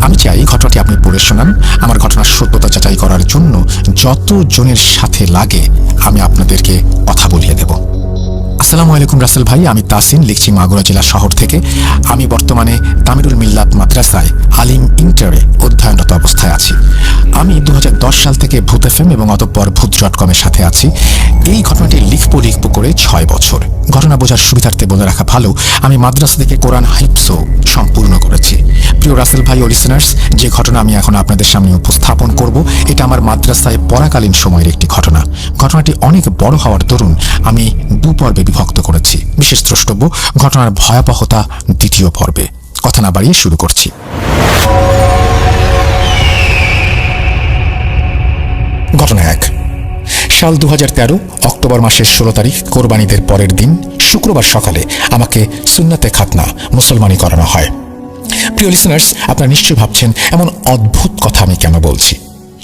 আমি চাই ঘটনাটি আপনি পড়ে শোনান। আমার ঘটনার সত্যতা যাচাই করার জন্য যত জনের সাথে লাগে আমি আপনাদেরকে কথা বলিয়ে দেব। আসসালামু আলাইকুম রাসেল ভাই, আমি তাসিন, লিখছি মাগুরা জেলা শহর থেকে। আমি বর্তমানে তামিরুল মিল্লাত মাদ্রাসায় আলিম ইন্টারে অধ্যয়নরত অবস্থায় আছি। আমি 2010 সাল থেকে ভূত এফএম এবং অতঃপর ভূত.com-এর সাথে আছি। এই ঘটনাটি লিখবো করে 6 বছর। ঘটনা বোঝার সুবিধার্থে বলে রাখা ভালো, আমি মাদ্রাসা থেকে কোরআন হিফজও সম্পূর্ণ করেছি। প্রিয় রাসেল ভাই ও লিসেনার্স, যে ঘটনা আমি এখন আপনাদের সামনে উপস্থাপন করব এটা আমার মাদ্রাসায় পড়াকালীন সময়ের একটি ঘটনা। ঘটনাটি অনেক বড় হওয়ার দরুন আমি 2 পর্বে বিভক্ত করেছি। বিশেষ দ্রষ্টব্য ঘটনার ভয়াবহতা 2য় পর্বে। কথা না বাড়িয়ে শুরু করছি। ঘটনা 1। সাল 2013 অক্টোবর মাসের 16 তারিখ, কোরবানিদের পরের দিন শুক্রবার সকালে আমাকে সুন্নাতে খাতনা মুসলমানি করানো হয়। প্রিয় লিসেনার্স, আপনারা নিশ্চয়ই ভাবছেন এমন অদ্ভুত কথা আমি কেন বলছি।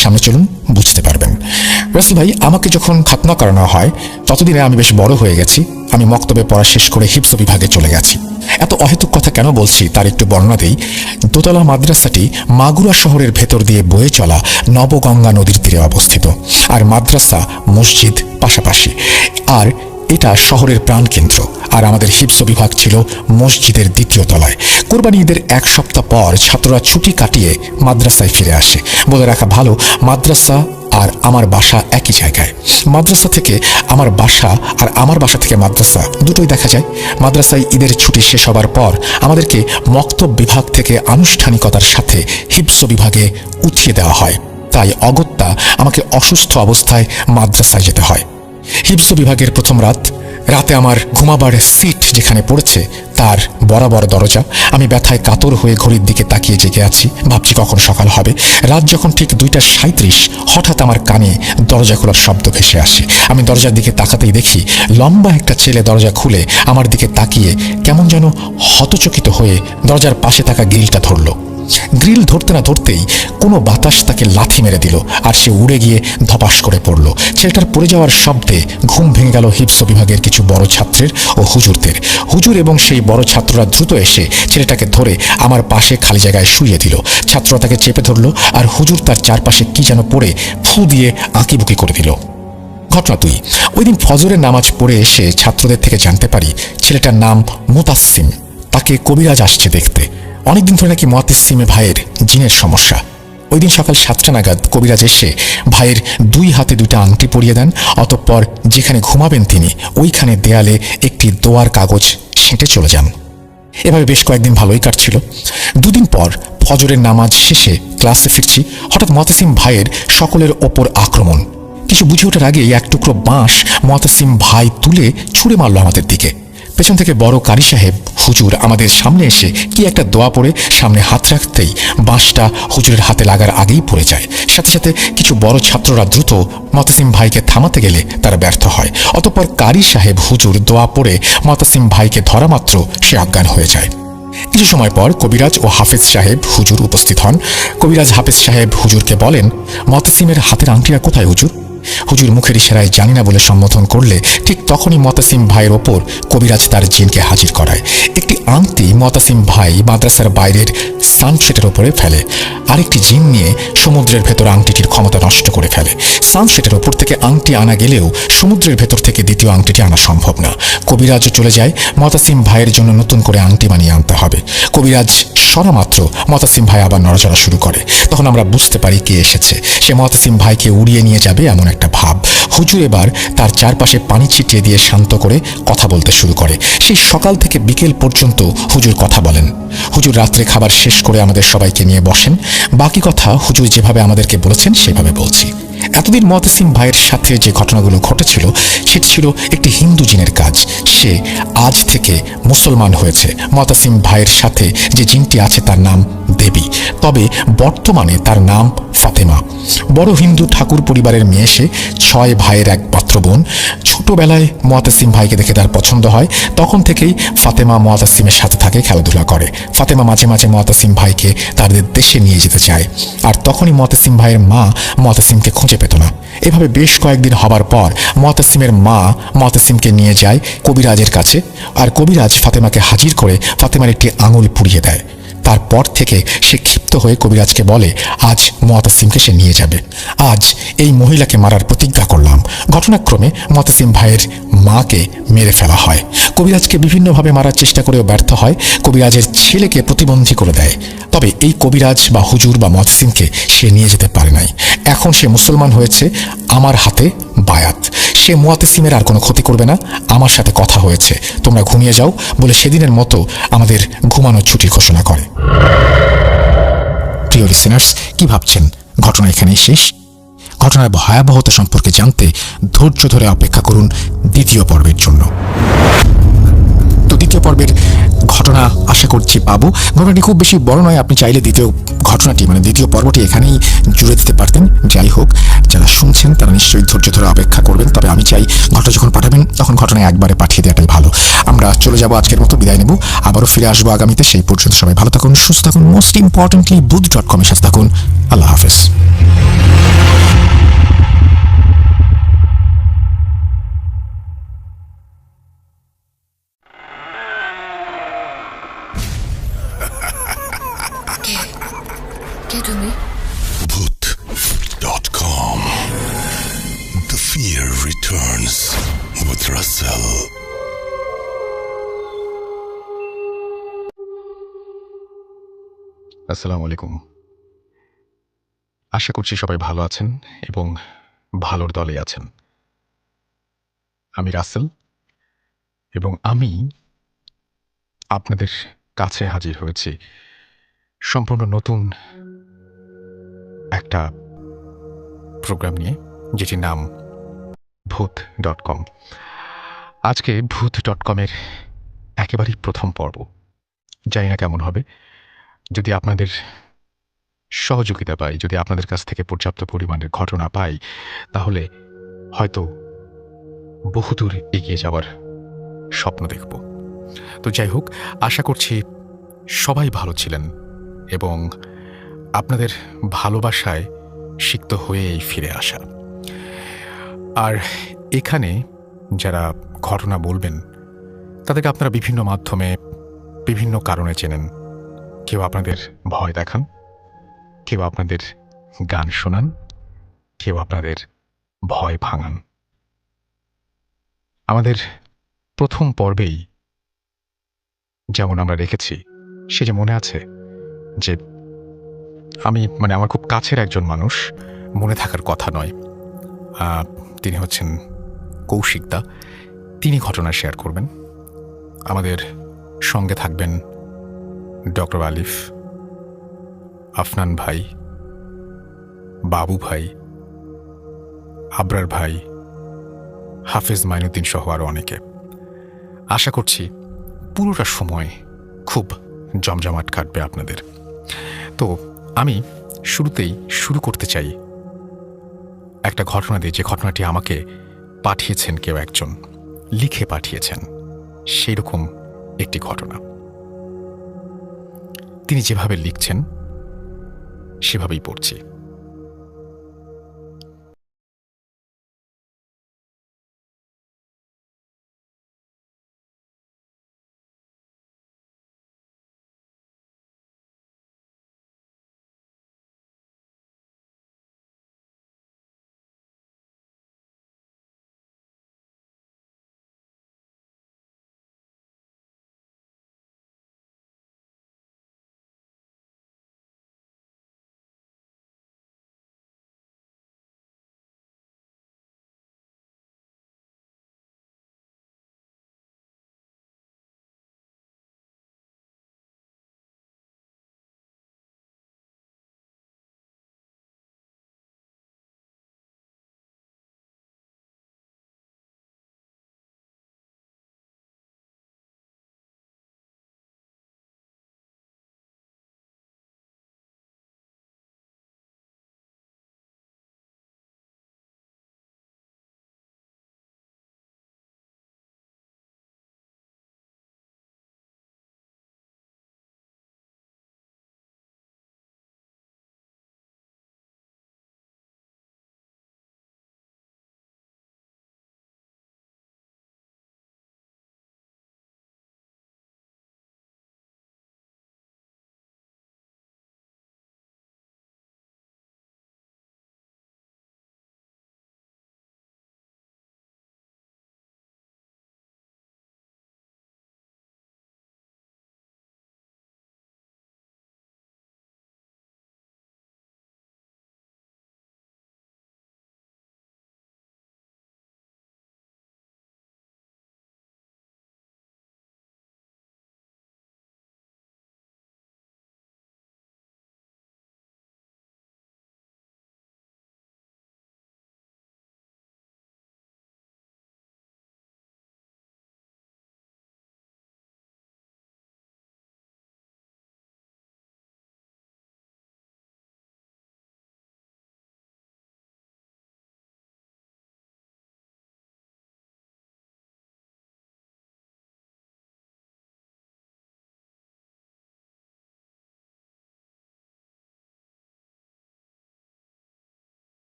সামনে চলুন, বুঝতে পারবেন। রাসেল ভাই, আমাকে যখন খাতনা করানো হয় ততদিনে আমি বেশ বড় হয়ে গেছি। আমি মক্তবে পড়া শেষ করে হিফজ বিভাগে চলে গেছি। এত অহেতুক কথা কেন বলছি তার একটু বর্ণনা দেই। দোতলা মাদ্রাসাটি মাগুরা শহরের ভেতর দিয়ে বয়ে চলা নবগঙ্গা নদীর তীরে অবস্থিত, আর মাদ্রাসা মসজিদ পাশাপাশি, আর এটা শহরের প্রাণকেন্দ্র। আর আমাদের হিফজ বিভাগ ছিল মসজিদের 2য় তলায়। কোরবানি ঈদের 1 সপ্তাহ পর ছাত্ররা ছুটি কাটিয়ে মাদ্রাসায় ফিরে আসে। বলে রাখা ভালো, মাদ্রাসা আর আমার বাসা একই জায়গায়। মাদ্রাসা থেকে আমার বাসা আর আমার বাসা থেকে মাদ্রাসা দুটোই দেখা যায়। মাদ্রাসায় ঈদের ছুটি শেষ হবার পর আমাদেরকে মক্তব বিভাগ থেকে আনুষ্ঠানিকতার সাথে হিফজ বিভাগে উঠিয়ে দেওয়া হয়। তাই অগত্যা আমাকে অসুস্থ অবস্থায় মাদ্রাসায় যেতে হয়। হিফজ বিভাগের প্রথম রাতে আমার ঘুমাবার সিট যেখানে পড়েছে তার বরাবর দরজা। আমি ব্যথায় কাতর হয়ে ঘড়ির দিকে তাকিয়ে জেগে আছি, ভাবছি কখন সকাল হবে। রাত যখন ঠিক 2:37 হঠাৎ আমার কানে দরজা খোলার শব্দ ভেসে আসে। আমি দরজার দিকে তাকাতেই দেখি লম্বা একটা ছেলে দরজা খুলে আমার দিকে তাকিয়ে কেমন যেন হতচকিত হয়ে দরজার পাশে থাকা গ্রিলটা ধরল। গ্রিল ধরতে না ধরতেই কোনো বাতাস তাকে লাথি মেরে দিল, আর সে উড়ে গিয়ে ধপাস করে পড়ল। ছেলেটার পড়ে যাওয়ার শব্দে ঘুম ভেঙে গেল হিফজ বিভাগের কিছু বড় ছাত্রের ও হুজুরদের। হুজুর এবং সেই বড় ছাত্ররা দ্রুত এসে ছেলেটাকে ধরে আমার পাশে খালি জায়গায় শুইয়ে দিল। ছাত্ররা তাকে চেপে ধরল, আর হুজুর তার চারপাশে কি যেন পড়ে ফু দিয়ে আঁকিবুকি করে দিল। ঘটনা 2। ওই দিন ফজরের নামাজ পড়ে এসে ছাত্রদের থেকে জানতে পারি ছেলেটার নাম মুতাসসিম। তাকে কবিরাজ আসছে দেখতে। অনেকদিন ধরে নাকি মুতাসসিমে ভাইয়ের জিনের সমস্যা। ওই দিন সকাল 7টা নাগাদ কবিরাজ এসে ভাইয়ের 2 হাতে 2টা আংটি পরিয়ে দেন। অতঃপর যেখানে ঘুমাবেন তিনি ওইখানে দেয়ালে একটি দোয়ার কাগজ সেঁটে চলে যান। এভাবে বেশ কয়েকদিন ভালোই কাটছিল। 2 দিন পর ফজরের নামাজ শেষে ক্লাসে ফিরছি, হঠাৎ মুতাসসিম ভাইয়ের সকলের ওপর আক্রমণ। কিছু বুঝে ওঠার আগেই 1 টুকরো বাঁশ মুতাসসিম ভাই তুলে ছুঁড়ে মারল আমাদের দিকে। পেছন থেকে বড় কারি সাহেব হুজুর আমাদের সামনে এসে কি একটা দোয়া পড়ে সামনে হাত রাখতেই বাঁশটা হুজুরের হাতে লাগার আগেই পড়ে যায়। সাথে সাথে কিছু বড় ছাত্ররা দ্রুত মুতাসসিম ভাইকে থামাতে গেলে তারা ব্যর্থ হয়। অতঃপর কারি সাহেব হুজুর দোয়া পড়ে মুতাসসিম ভাইকে ধরা মাত্র সে অজ্ঞান হয়ে যায়। কিছু সময় পর কবিরাজ ও হাফেজ সাহেব হুজুর উপস্থিত হন। কবিরাজ হাফেজ সাহেব হুজুরকে বলেন, মুতাসসিমের হাতের আংটিটা কোথায় হুজুর? হুজুর মুখের ইশারায় জানি না বলে সম্বোধন করলে ঠিক তখনই মুতাসসিম ভাইয়ের ওপর কবিরাজ তার জিনকে হাজির করায়। একটি আংটি মুতাসসিম ভাই মাদ্রাসার বাইরের সানশেটের ওপরে ফেলে। আরেকটি জিন নিয়ে সমুদ্রের ভেতর আংটিটির ক্ষমতা নষ্ট করে ফেলে। সানশেটের ওপর থেকে আংটি আনা গেলেও সমুদ্রের ভেতর থেকে দ্বিতীয় আংটিটি আনা সম্ভব না। কবিরাজ চলে যায়, মুতাসসিম ভাইয়ের জন্য নতুন করে আংটি বানিয়ে আনতে হবে। কবিরাজ সরা মাত্র মুতাসসিম ভাই আবার নড়াচড়া শুরু করে। তখন আমরা বুঝতে পারি কে এসেছে। সে মুতাসসিম ভাইকে উড়িয়ে নিয়ে যাবে এমন একটা ভাব। হুজুর এবার তার চারপাশে পানি ছিটিয়ে দিয়ে শান্ত করে কথা বলতে শুরু করে। সেই সকাল থেকে বিকেল পর্যন্ত হুজুর কথা বলেন। হুজুর রাত্রে খাবার শেষ করে আমাদের সবাইকে নিয়ে বসেন। বাকি কথা হুজুর যেভাবে আমাদেরকে বলেছেন সেভাবে বলছি। এতদিন মুতাসসিম ভাইয়ের সাথে যে ঘটনাগুলো ঘটেছিল সেটি ছিল একটি হিন্দু জিনের কাজ। সে আজ থেকে মুসলমান হয়েছে। মুতাসসিম ভাইয়ের সাথে যে জিনটি আছে তার নাম দেবী, তবে বর্তমানে তার নাম ফাতেমা। বড় হিন্দু ঠাকুর পরিবারের মেয়ে সে। 6 ভাইয়ের একমাত্র বোন। ছোটবেলায় মুতাসসিম ভাইকে দেখে তার পছন্দ হয়। তখন থেকেই ফাতেমা মুতাসসিমের সাথে থাকে, খেলাধুলা করে। ফাতেমা মাঝে মাঝে মুতাসসিম ভাইকে তাদের দেশে নিয়ে যেতে চায়, আর তখনই মুতাসসিম ভাইয়ের মা মুতাসসিমকে খুঁজে পেত না। এভাবে বেশ কয়েকদিন হবার পর মুতাসসিমের মা মুতাসসিমকে নিয়ে যায় কবিরাজের কাছে, আর কবিরাজ ফাতেমাকে হাজির করে ফাতেমার একটি আঙুল পুড়িয়ে দেয়। তারপর থেকে সে ক্ষিপ্ত হয়ে কবিরাজকে বলে আজ মুআতাসিমকে সে নিয়ে যাবে। আজ এই মহিলাকে মারার প্রতিজ্ঞা করলাম। ঘটনাক্রমে মুআতাসিম ভাইয়ের মাকে মেরে ফেলা হয়। কবিরাজকে বিভিন্নভাবে মারার চেষ্টা করেও ব্যর্থ হয়। কবিরাজের ছেলেকে প্রতিবন্ধী করে দেয়। তবে এই কবিরাজ বা হুজুর বা মুআতাসিমকে সে নিয়ে যেতে পারে নাই। এখন সে মুসলমান হয়েছে আমার হাতে বায়াত। সে মুআতাসিমের আর কোনো ক্ষতি করবে না। আমার সাথে কথা হয়েছে, তোমরা ঘুমিয়ে যাও বলে সেদিনের মতো আমাদের ঘুমানোর ছুটির ঘোষণা করে। প্রিয় লিসেনার্স, কি ভাবছেন ঘটনা এখানেই শেষ? ঘটনার ভয়াবহতা সম্পর্কে জানতে ধৈর্য ধরে অপেক্ষা করুন দ্বিতীয় পর্বের জন্য। তো দ্বিতীয় পর্বের ঘটনা আশা করছি পাবো। ঘটনাটি খুব বেশি বড় নয়, আপনি চাইলে দ্বিতীয় পর্বটি এখানেই জুড়ে দিতে পারতেন। যাই হোক, যারা শুনছেন তারা নিশ্চয়ই ধৈর্য ধরে অপেক্ষা করবেন। তবে আমি চাই ঘটনা যখন পাঠাবেন তখন ঘটনা একবারে পাঠিয়ে দেওয়াটাই ভালো। আমরা চলে যাব, আজকের মতো বিদায় নেব। আবারও ফিরে আসবো আগামীতে। সেই পর্যন্ত সবাই ভালো থাকুন, সুস্থ থাকুন, মোস্ট ইম্পর্টেন্টলি বুধ.com এর সাথে থাকুন। আল্লাহ হাফেজ। কে তুমি? Booth.com. The fear returns with Russell. আসসালামু আলাইকুম। আশা করছি সবাই ভালো আছেন এবং ভালোর দলে আছেন। আমি রাসেল এবং আমি আপনাদের কাছে হাজির হয়েছি সম্পূর্ণ নতুন একটা প্রোগ্রাম নিয়ে, যেটির নাম ভূত.com। আজকে ভূত.com-এর একেবারেই প্রথম পর্ব। জানি না কেমন হবে। যদি আপনাদের সহযোগিতা পাই, যদি আপনাদের কাছ থেকে পর্যাপ্ত পরিমাণের ঘটনা পাই, তাহলে হয়তো বহুদূর এগিয়ে যাওয়ার স্বপ্ন দেখব। তো যাই হোক, আশা করছি সবাই ভালো ছিলেন এবং আপনাদের ভালোবাসায় সিক্ত হয়েই ফিরে আসা। আর এখানে যারা ঘটনা বলবেন তাদেরকে আপনারা বিভিন্ন মাধ্যমে বিভিন্ন কারণে চেনেন। কেউ আপনাদের ভয় দেখান, কেউ আপনাদের গান শোনান, কেউ আপনাদের ভয় ভাঙান। আমাদের প্রথম পর্বেই যেমন আমরা রেখেছি, সে যে মনে আছে যে আমার খুব কাছের একজন মানুষ, মনে থাকার কথা নয়, তিনি হচ্ছেন কৌশিক দা। তিনি ঘটনা শেয়ার করবেন। আমাদের সঙ্গে থাকবেন ডক্টর আলিফ, আফনান ভাই, বাবু ভাই, আবরার ভাই, হাফেজ মাইনুদ্দিন সহ আরও অনেকে। আশা করছি পুরোটা সময় খুব জমজমাট কাটবে আপনাদের। তো আমি শুরুতেই শুরু করতে চাই একটা ঘটনা দিয়ে, যে ঘটনাটি আমাকে পাঠিয়েছেন কেউ একজন, লিখে পাঠিয়েছেন সেই রকম একটি ঘটনা। তিনি যেভাবে লিখছেন সেভাবেই পড়ছি।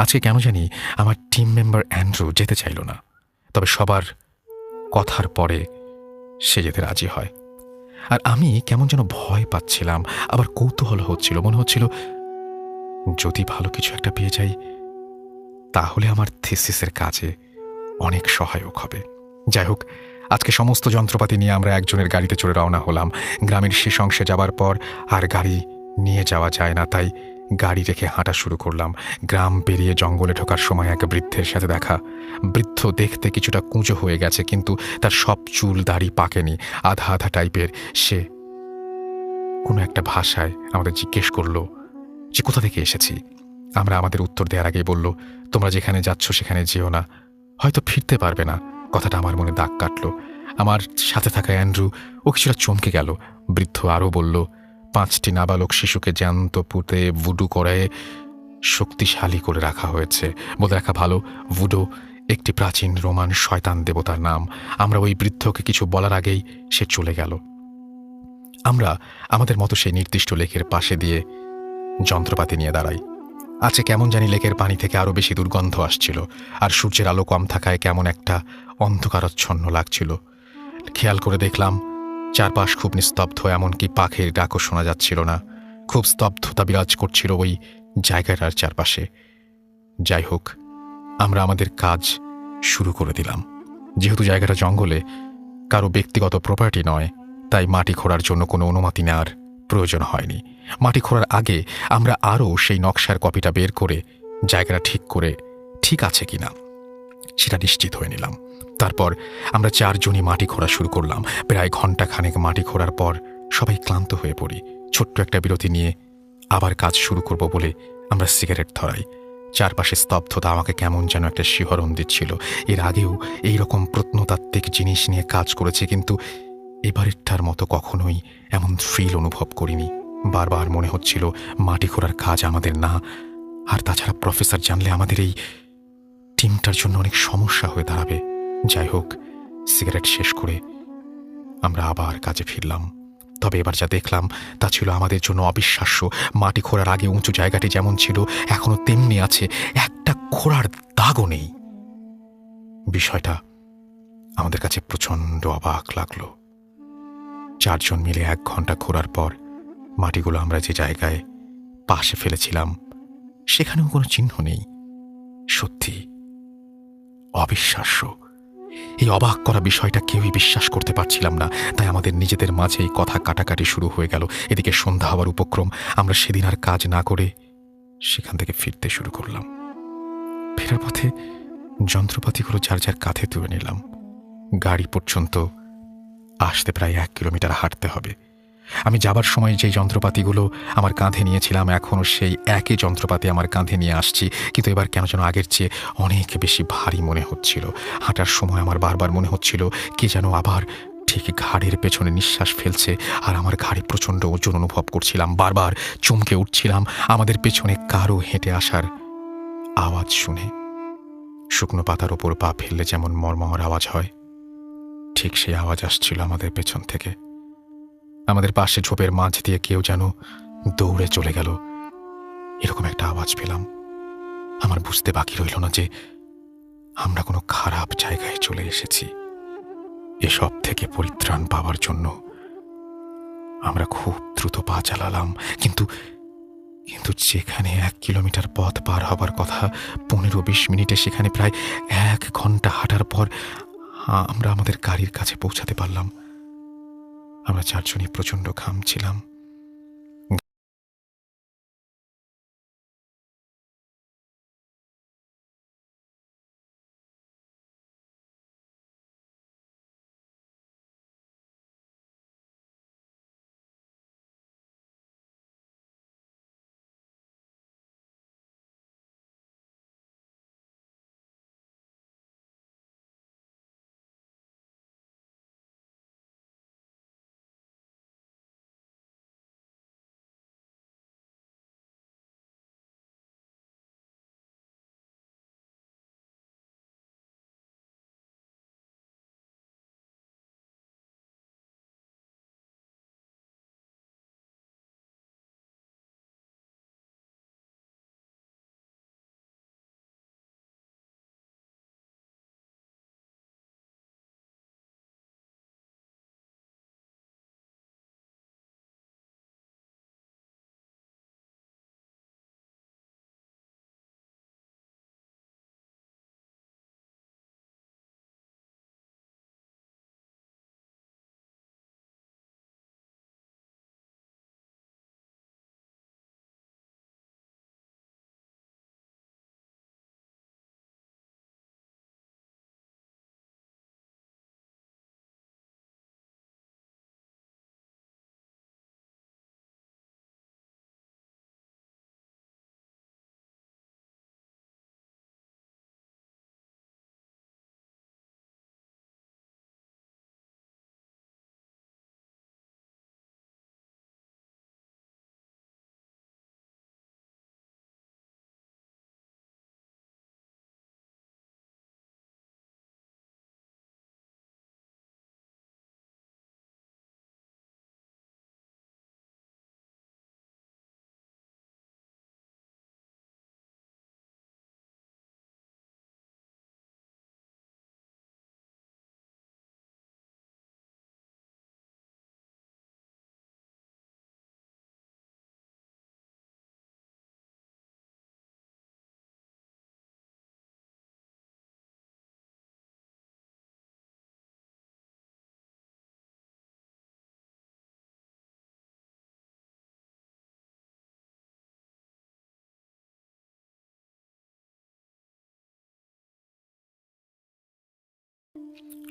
আজকে কেন জানি আমার টিম মেম্বার অ্যান্ড্রু যেতে চাইল না, তবে সবার কথার পরে সে যেতে রাজি হয়। আর আমি কেমন যেন ভয় পাচ্ছিলাম, আবার কৌতূহল হচ্ছিল। মনে হচ্ছিল যদি ভালো কিছু একটা পেয়ে যাই তাহলে আমার থিসিসের কাজে অনেক সহায়ক হবে। যাই হোক, আজকে সমস্ত যন্ত্রপাতি নিয়ে আমরা একজনের গাড়িতে চড়ে রওনা হলাম। গ্রামের শেষ অংশে যাবার পর আর গাড়ি নিয়ে যাওয়া যায় না, তাই গাড়ি রেখে হাঁটা শুরু করলাম। গ্রাম পেরিয়ে জঙ্গলে ঢোকার সময় এক বৃদ্ধের সাথে দেখা। বৃদ্ধ দেখতে কিছুটা কুঁজো হয়ে গেছে, কিন্তু তার সব চুল দাড়ি পাকেনি, আধা আধা টাইপের। সে কোনো একটা ভাষায় আমাদের জিজ্ঞেস করলো যে কোথা থেকে এসেছি। আমরা আমাদের উত্তর দেওয়ার আগেই বলল, তোমরা যেখানে যাচ্ছ সেখানে যেও না, হয়তো ফিরতে পারবে না। কথাটা আমার মনে দাগ কাটল। আমার সাথে থাকা অ্যান্ড্রু ও কিছুটা চমকে গেল। বৃদ্ধ আরও বলল, 5টি নাবালক শিশুকে জ্যান্ত পুঁতে ভুডু করে শক্তিশালী করে রাখা হয়েছে। বলে রাখা ভালো, ভুডো একটি প্রাচীন রোমান শয়তান দেবতার নাম। আমরা ওই বৃদ্ধকে কিছু বলার আগেই সে চলে গেল। আমরা আমাদের মতো সেই নির্দিষ্ট লেকের পাশে দিয়ে যন্ত্রপাতি নিয়ে দাঁড়াই। আছে কেমন জানি লেকের পানি থেকে আরও বেশি দুর্গন্ধ আসছিল, আর সূর্যের আলো কম থাকায় কেমন একটা অন্ধকারাচ্ছন্ন লাগছিল। খেয়াল করে দেখলাম চারপাশ খুব নিস্তব্ধ, এমনকি পাখির ডাকও শোনা যাচ্ছিল না। খুব স্তব্ধতা বিরাজ করছিল ওই জায়গাটার চারপাশে। যাই হোক, আমরা আমাদের কাজ শুরু করে দিলাম। যেহেতু জায়গাটা জঙ্গলে, কারো ব্যক্তিগত প্রপার্টি নয়, তাই মাটি খোঁড়ার জন্য কোনো অনুমতি নেওয়ার প্রয়োজন হয়নি। মাটি খোঁড়ার আগে আমরা আরও সেই নকশার কপিটা বের করে জায়গাটা ঠিক আছে কিনা সেটা নিশ্চিত হয়ে নিলাম। তারপর আমরা 4জনই মাটি খোঁড়া শুরু করলাম। প্রায় ঘণ্টাখানেক মাটি খোঁড়ার পর সবাই ক্লান্ত হয়ে পড়ি। ছোট্ট একটা বিরতি নিয়ে আবার কাজ শুরু করব বলে আমরা সিগারেট ধরাই। চারপাশে স্তব্ধতা আমাকে কেমন যেন একটা শিহরণ দিচ্ছিল। এর আগেও এইরকম প্রত্নতাত্ত্বিক জিনিস নিয়ে কাজ করেছি, কিন্তু এবারেরটার মতো কখনোই এমন থ্রিল অনুভব করিনি। বারবার মনে হচ্ছিল মাটি খোঁড়ার কাজ আমাদের না। আর তাছাড়া প্রফেসর জানলে আমাদের এই টিমটার জন্য অনেক সমস্যা হয়ে দাঁড়াবে। যাই হোক, সিগারেট শেষ করে আমরা আবার কাজে ফিরলাম। তবে এবার যা দেখলাম তা ছিল আমাদের জন্য অবিশ্বাস্য। মাটি খোঁড়ার আগে উঁচু জায়গাটি যেমন ছিল এখনো তেমনি আছে, একটা খোঁড়ার দাগও নেই। বিষয়টা আমাদের কাছে প্রচণ্ড অবাক লাগলো। 4জন মিলে 1 ঘন্টা খোঁড়ার পর মাটিগুলো আমরা যে জায়গায় পাশে ফেলেছিলাম সেখানেও কোনো চিহ্ন নেই। সত্যি অবিশ্বাস্য। এই অবাক করা বিষয়টা কেউই বিশ্বাস করতে পারছিলাম না, তাই আমাদের নিজেদের মাঝেই কথা কাটাকাটি শুরু হয়ে গেল। এদিকে সন্ধ্যা হওয়ার উপক্রম। আমরা সেদিন আর কাজ না করে সেখান থেকে ফিরতে শুরু করলাম। ফেরার পথে যন্ত্রপাতিগুলো যার যার কাঁধে তুলে নিলাম। গাড়ি পর্যন্ত আসতে প্রায় 1 কিলোমিটার হাঁটতে হবে। আমি যাবার সময় যে যন্ত্রপাতিগুলো আমার কাঁধে নিয়েছিলাম এখনও সেই একই যন্ত্রপাতি আমার কাঁধে নিয়ে আসছি, কিন্তু এবার কেন যেন আগের চেয়ে অনেক বেশি ভারী মনে হচ্ছিল। হাঁটার সময় আমার বারবার মনে হচ্ছিল কে যেন আবার ঠিক ঘাড়ের পেছনে নিঃশ্বাস ফেলছে, আর আমার ঘাড়ে প্রচণ্ড ওজন অনুভব করছিলাম। বারবার চমকে উঠছিলাম আমাদের পেছনে কারো হেঁটে আসার আওয়াজ শুনে। শুকনো পাতার ওপর পা ফেললে যেমন মর্মর আওয়াজ হয়, ঠিক সেই আওয়াজ আসছিল আমাদের পেছন থেকে। আমাদের পাশে ঝোপের মাঝ দিয়ে কেউ যেন দৌড়ে চলে গেল, এরকম একটা আওয়াজ পেলাম। আমার বুঝতে বাকি রইল না যে আমরা কোনো খারাপ জায়গায় চলে এসেছি। এসব থেকে পরিত্রাণ পাওয়ার জন্য আমরা খুব দ্রুত পা চালালাম, কিন্তু কিন্তু যেখানে 1 কিলোমিটার পথ পার হবার কথা 15-20 মিনিটে, সেখানে প্রায় 1 ঘন্টা হাঁটার পর আমরা আমাদের গাড়ির কাছে পৌঁছাতে পারলাম। আমরা 4জনই প্রচণ্ড ঘামছিলাম।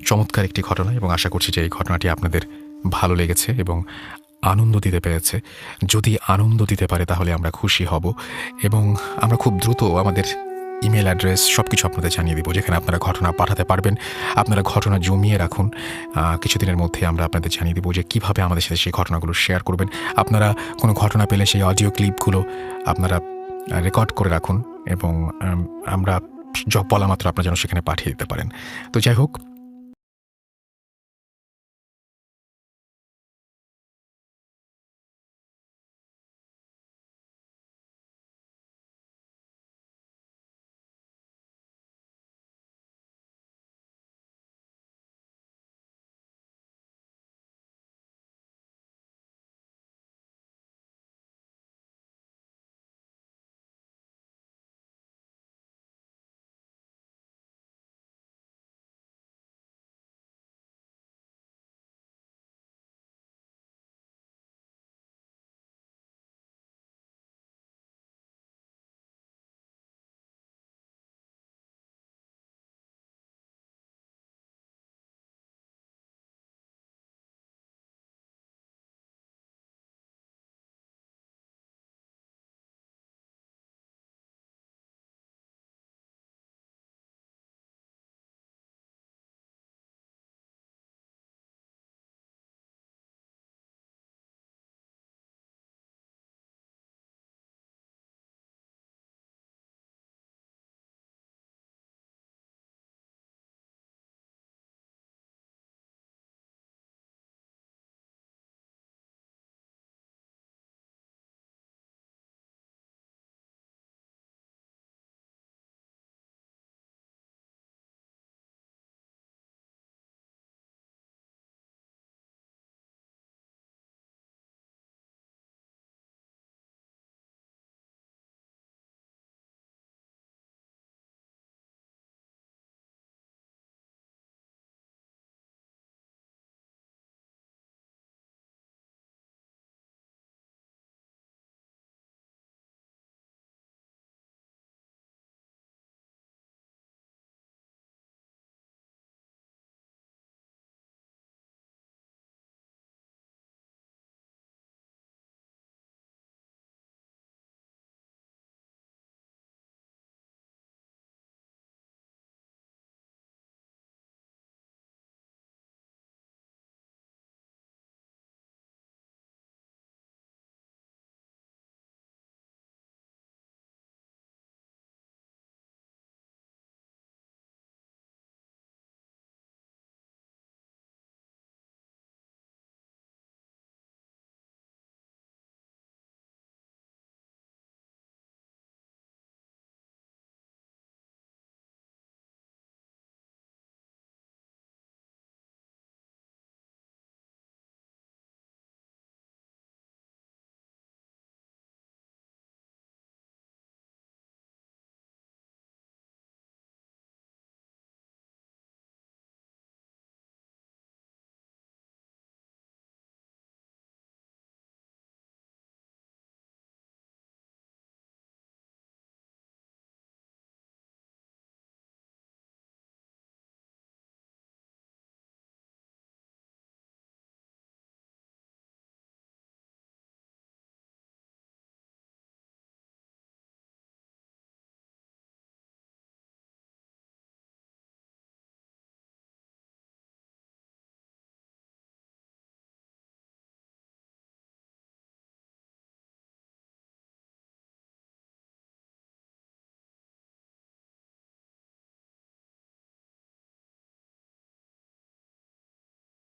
চমৎকার একটি ঘটনা এবং আশা করছি যে এই ঘটনাটি আপনাদের ভালো লেগেছে এবং আনন্দ দিতে পেরেছে। যদি আনন্দ দিতে পারে তাহলে আমরা খুশি হব এবং আমরা খুব দ্রুত আমাদের ইমেল অ্যাড্রেস সব কিছু আপনাদের জানিয়ে দিব, যেখানে আপনারা ঘটনা পাঠাতে পারবেন। আপনারা ঘটনা জমিয়ে রাখুন, কিছুদিনের মধ্যে আমরা আপনাদের জানিয়ে দেবো যে কীভাবে আমাদের সাথে সেই ঘটনাগুলো শেয়ার করবেন। আপনারা কোনো ঘটনা পেলে সেই অডিও ক্লিপগুলো আপনারা রেকর্ড করে রাখুন এবং আমরা বলা মাত্র আপনারা যেন সেখানে পাঠিয়ে দিতে পারেন। তো যাই হোক,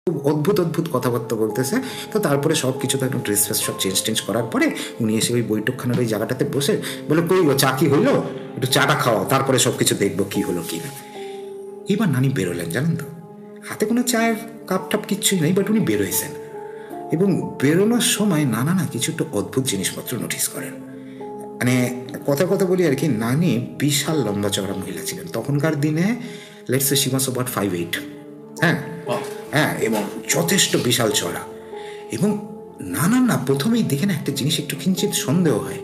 খুব অদ্ভুত অদ্ভুত কথাবার্তা বলতেছে। তো তারপরে সব কিছু তো একটু ড্রেস ফ্রেস সব চেঞ্জ করার পরে উনি এসে ওই বৈঠকখানার ওই জায়গাটাতে বসে বলে, কই গো, চা কি হইলো, একটু চাটা খাওয়া, তারপরে সব কিছু দেখবো কি হলো কি না। এবার নানি বেরোলেন, জানেন তো, হাতে কোনো চায়ের কাপ টাপ কিচ্ছুই নেই, বাট উনি বেরোয়েছেন। এবং বেরোনোর সময় নানা না কিছু একটু অদ্ভুত জিনিসপত্র নোটিস করেন। মানে কথা বলি আর কি, নানি বিশাল লম্বা চওড়া মহিলা ছিলেন তখনকার দিনে। Let's say she was about 5'8", হ্যাঁ হ্যাঁ, এবং যথেষ্ট বিশাল চড়া। এবং না প্রথমেই দেখে না একটা জিনিস একটু কিঞ্চিত সন্দেহ হয়,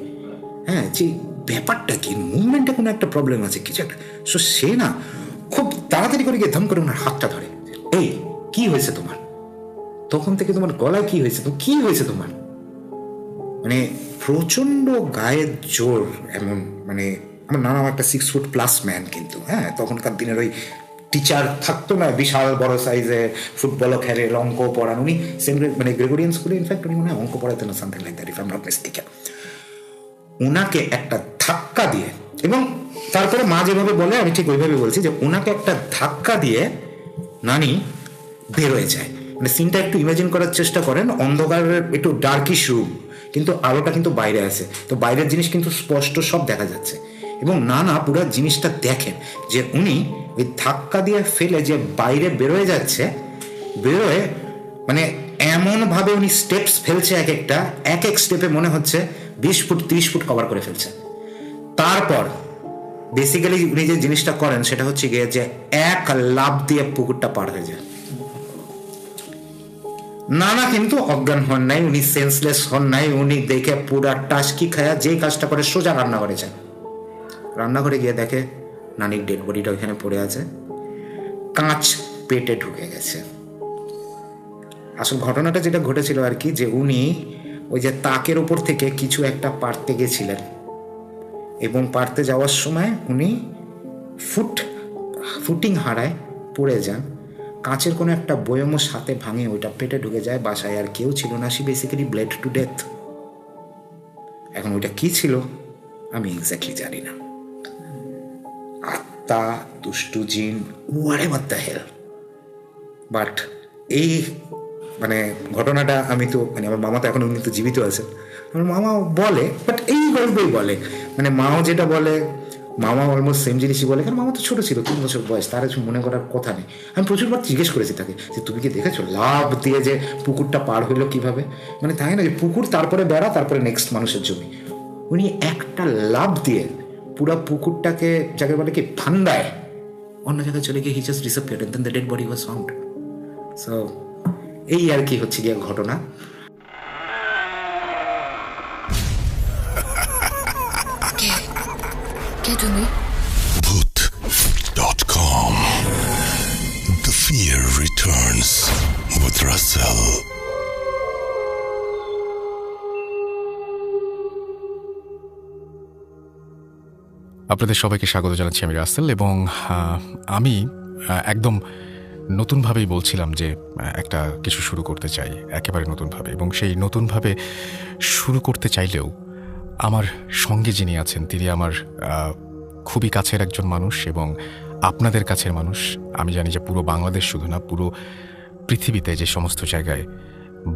হ্যাঁ, যে ব্যাপারটা কি, মুভমেন্টে কোনো একটা প্রবলেম আছে কিছু একটা। সো সে না খুব তাড়াতাড়ি করে গিয়ে ধম করে ওনার হাতটা ধরে। এই কি হয়েছে তোমার, তখন থেকে তোমার গলায় কি হয়েছে, তো কি হয়েছে তোমার? মানে প্রচণ্ড গায়ের জোর এমন, মানে আমার নানা একটা 6 ফুট প্লাস ম্যান, কিন্তু হ্যাঁ তখনকার দিনের ওই টিচার থাকতো না বিশাল বড় সাইজে, ফুটবলও খেলে, অঙ্ক পড়ান উনি, মানে গ্রেগোরিয়ান স্কুলে ইনফ্যাক্ট উনি মনে হয় অঙ্ক পড়াতেন না, something like that if I am not mistaken. ওনাকে একটা ধাক্কা দিয়ে, এবং তারপরে মা যেভাবে বলে আমি ঠিক ওইভাবে বলছি, যে ওনাকে একটা ধাক্কা দিয়ে নানি বেরোয় যায়। মানে সিনটা একটু ইমাজিন করার চেষ্টা করেন, অন্ধকারের একটু ডার্কিশ রুম, কিন্তু আলোটা কিন্তু বাইরে আছে, তো বাইরের জিনিস কিন্তু স্পষ্ট সব দেখা যাচ্ছে। এবং নানা পুরো জিনিসটা দেখেন যে উনি ওই ধাক্কা দিয়ে ফেলে যে বাইরে বেরোয় যাচ্ছে, বেরোয় মানে এমনভাবে উনি স্টেপস ফেলছে, এক এক স্টেপে মনে হচ্ছে 20 ফুট 30 ফুট কভার করে ফেলছে। তারপর বেসিক্যালি উনি যে জিনিসটা করেন সেটা হচ্ছে গিয়ে যে এক লাফ দিয়ে পুকুরটা পার হয়ে যায়। নানা কিন্তু অজ্ঞান হন নাই, উনি সেন্সলেস হন নাই, উনি দেখে পুরা টাসকি খায়া যেই কাজটা করে সোজা রান্নাঘরে যান। রান্নাঘরে গিয়ে দেখে নানির ডেড বডিটা ওইখানে পড়ে আছে, কাঁচ পেটে ঢুকে গেছে। আসল ঘটনাটা যেটা ঘটেছিল আর কি, যে উনি ওই যে তাকের ওপর থেকে কিছু একটা পারতে গেছিলেন, এবং পারতে যাওয়ার সময় উনি ফুটিং হারায় পড়ে যান, কাঁচের কোনো একটা বয়মও সাথে ভাঙে, ওইটা পেটে ঢুকে যায়। বাসায় আর কেউ ছিল না, সে বেসিক্যালি ব্লেড টু ডেথ। এখন ওইটা কি ছিল আমি এক্স্যাক্টলি জানি না, আত্মা, দুষ্টু জিন, হোয়াটএভার দ্য হেল। বাট এই মানে ঘটনাটা আমি তো মানে আমার মামা তো এখন উনি তো জীবিত আছেন, আমার মামা বলে, বাট এই গল্পই বলে, মানে মাও যেটা বলে, মামা অলমোস্ট সেম জিনিসই বলে, কারণ মামা তো ছোটো ছিল, 3 বছর বয়স, তার কিছু মনে করার কথা নেই। আমি প্রচুরবার জিজ্ঞেস করেছি তাকে যে তুমি কি দেখেছো লাভ দিয়ে যে পুকুরটা পার হইলো কিভাবে, মানে তাই না যে পুকুর তারপরে বেড়া তারপরে নেক্সট মানুষের জমি, উনি একটা লাভ দিয়ে পুরো পুকুরটাকে যাকে বলে কি ঠান্ডায় অন্য জায়গায় চলে গিয়ে he just disappeared and then the dead body was found. So এই আর কি হচ্ছে গিয়ে ঘটনা। কে তুমি? Bhoot.com. The fear returns with Russell. আপনাদের সবাইকে স্বাগত জানাচ্ছি, আমি রাসেল, এবং আমি একদম নতুনভাবেই বলছিলাম যে একটা কিছু শুরু করতে চাই একেবারে নতুনভাবে, এবং সেই নতুনভাবে শুরু করতে চাইলেও আমার সঙ্গে যিনি আছেন তিনি আমার খুবই কাছের একজন মানুষ এবং আপনাদের কাছের মানুষ। আমি জানি যে পুরো বাংলাদেশ শুধু না, পুরো পৃথিবীতে যে সমস্ত জায়গায়